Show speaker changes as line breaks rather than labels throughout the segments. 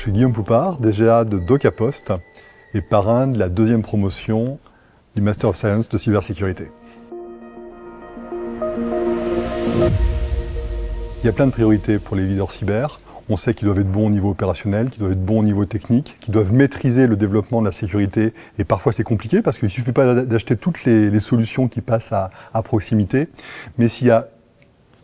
suis Guillaume Poupard, DGA de DocaPost et parrain de la deuxième promotion du Master of Science de cybersécurité. Il y a plein de priorités pour les leaders cyber. On sait qu'ils doivent être bons au niveau opérationnel, qu'ils doivent être bons au niveau technique, qu'ils doivent maîtriser le développement de la sécurité. Et parfois c'est compliqué parce qu'il ne suffit pas d'acheter toutes les solutions qui passent à proximité. Mais s'il y a,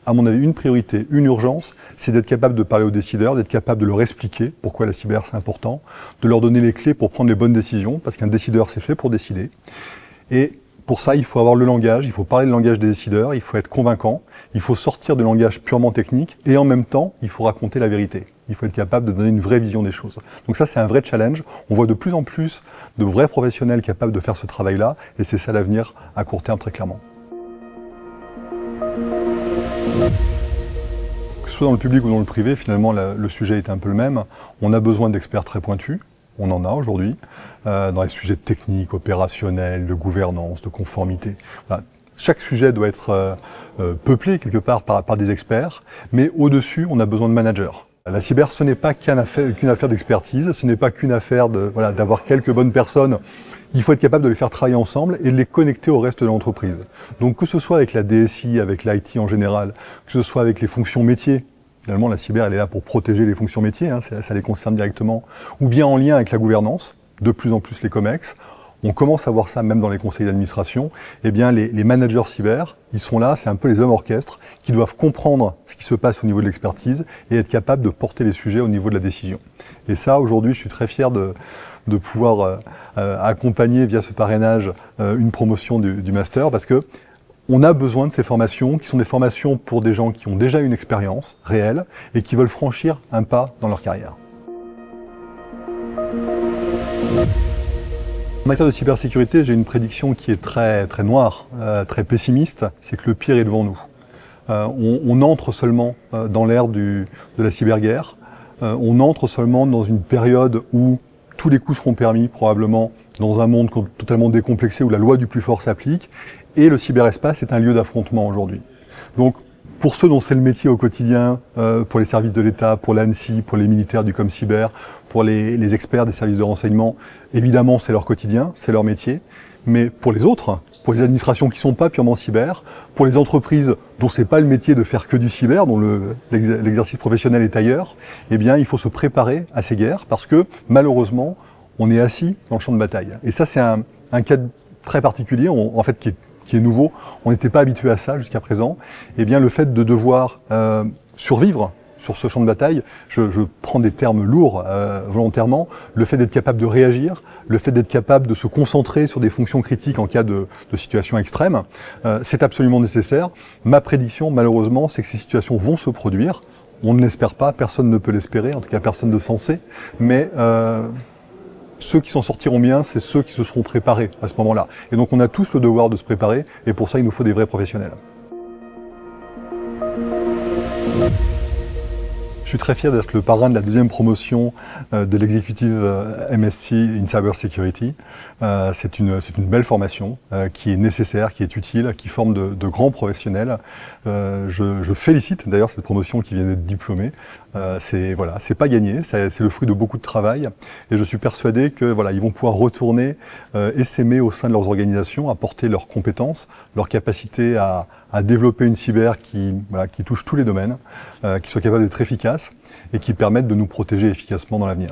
à mon avis, une priorité, une urgence, c'est d'être capable de parler aux décideurs, d'être capable de leur expliquer pourquoi la cyber c'est important, de leur donner les clés pour prendre les bonnes décisions, parce qu'un décideur c'est fait pour décider. Et pour ça, il faut avoir le langage, il faut parler le langage des décideurs, il faut être convaincant, il faut sortir du langage purement technique et en même temps, il faut raconter la vérité. Il faut être capable de donner une vraie vision des choses. Donc ça, c'est un vrai challenge. On voit de plus en plus de vrais professionnels capables de faire ce travail-là et c'est ça l'avenir à court terme très clairement. Que ce soit dans le public ou dans le privé, finalement, le sujet est un peu le même. On a besoin d'experts très pointus. On en a aujourd'hui, dans les sujets techniques, opérationnels, de gouvernance, de conformité. Voilà. Chaque sujet doit être peuplé quelque part par des experts, mais au-dessus, on a besoin de managers. La cyber, ce n'est pas qu'une affaire d'expertise, ce n'est pas qu'une affaire d'avoir quelques bonnes personnes. Il faut être capable de les faire travailler ensemble et de les connecter au reste de l'entreprise. Donc que ce soit avec la DSI, avec l'IT en général, que ce soit avec les fonctions métiers, finalement, la cyber, elle est là pour protéger les fonctions métiers, hein, ça les concerne directement, ou bien en lien avec la gouvernance, de plus en plus les COMEX. On commence à voir ça même dans les conseils d'administration. Eh bien, les managers cyber, ils sont là, c'est un peu les hommes orchestres qui doivent comprendre ce qui se passe au niveau de l'expertise et être capables de porter les sujets au niveau de la décision. Et ça, aujourd'hui, je suis très fier de pouvoir accompagner via ce parrainage une promotion du master parce que on a besoin de ces formations, qui sont des formations pour des gens qui ont déjà une expérience réelle et qui veulent franchir un pas dans leur carrière. En matière de cybersécurité, j'ai une prédiction qui est très noire, très pessimiste, c'est que le pire est devant nous. On entre seulement dans l'ère de la cyberguerre, on entre seulement dans une période où tous les coups seront permis, probablement, dans un monde totalement décomplexé où la loi du plus fort s'applique. Et le cyberespace est un lieu d'affrontement aujourd'hui. Donc, pour ceux dont c'est le métier au quotidien, pour les services de l'État, pour l'ANSSI, pour les militaires du ComCyber, pour les experts des services de renseignement, évidemment, c'est leur quotidien, c'est leur métier. Mais pour les autres, pour les administrations qui ne sont pas purement cyber, pour les entreprises dont ce n'est pas le métier de faire que du cyber, dont l'exercice professionnel est ailleurs, eh bien, il faut se préparer à ces guerres parce que, malheureusement, on est assis dans le champ de bataille. Et ça, c'est un cas très particulier, en fait, qui est nouveau. On n'était pas habitué à ça jusqu'à présent. Eh bien, le fait de devoir survivre sur ce champ de bataille, je prends des termes lourds volontairement, le fait d'être capable de réagir, le fait d'être capable de se concentrer sur des fonctions critiques en cas de situation extrême, c'est absolument nécessaire. Ma prédiction, malheureusement, c'est que ces situations vont se produire. On ne l'espère pas, personne ne peut l'espérer, en tout cas personne de sensé, mais ceux qui s'en sortiront bien, c'est ceux qui se seront préparés à ce moment-là. Et donc on a tous le devoir de se préparer, et pour ça il nous faut des vrais professionnels. Je suis très fier d'être le parrain de la deuxième promotion de l'exécutive MSc in Cyber Security. C'est une belle formation qui est nécessaire, qui est utile, qui forme de grands professionnels. Je félicite d'ailleurs cette promotion qui vient d'être diplômée. C'est pas gagné, c'est le fruit de beaucoup de travail et je suis persuadé que ils vont pouvoir retourner essaimer au sein de leurs organisations, apporter leurs compétences, leur capacité à développer une cyber qui touche tous les domaines, qui soit capable d'être efficace et qui permette de nous protéger efficacement dans l'avenir.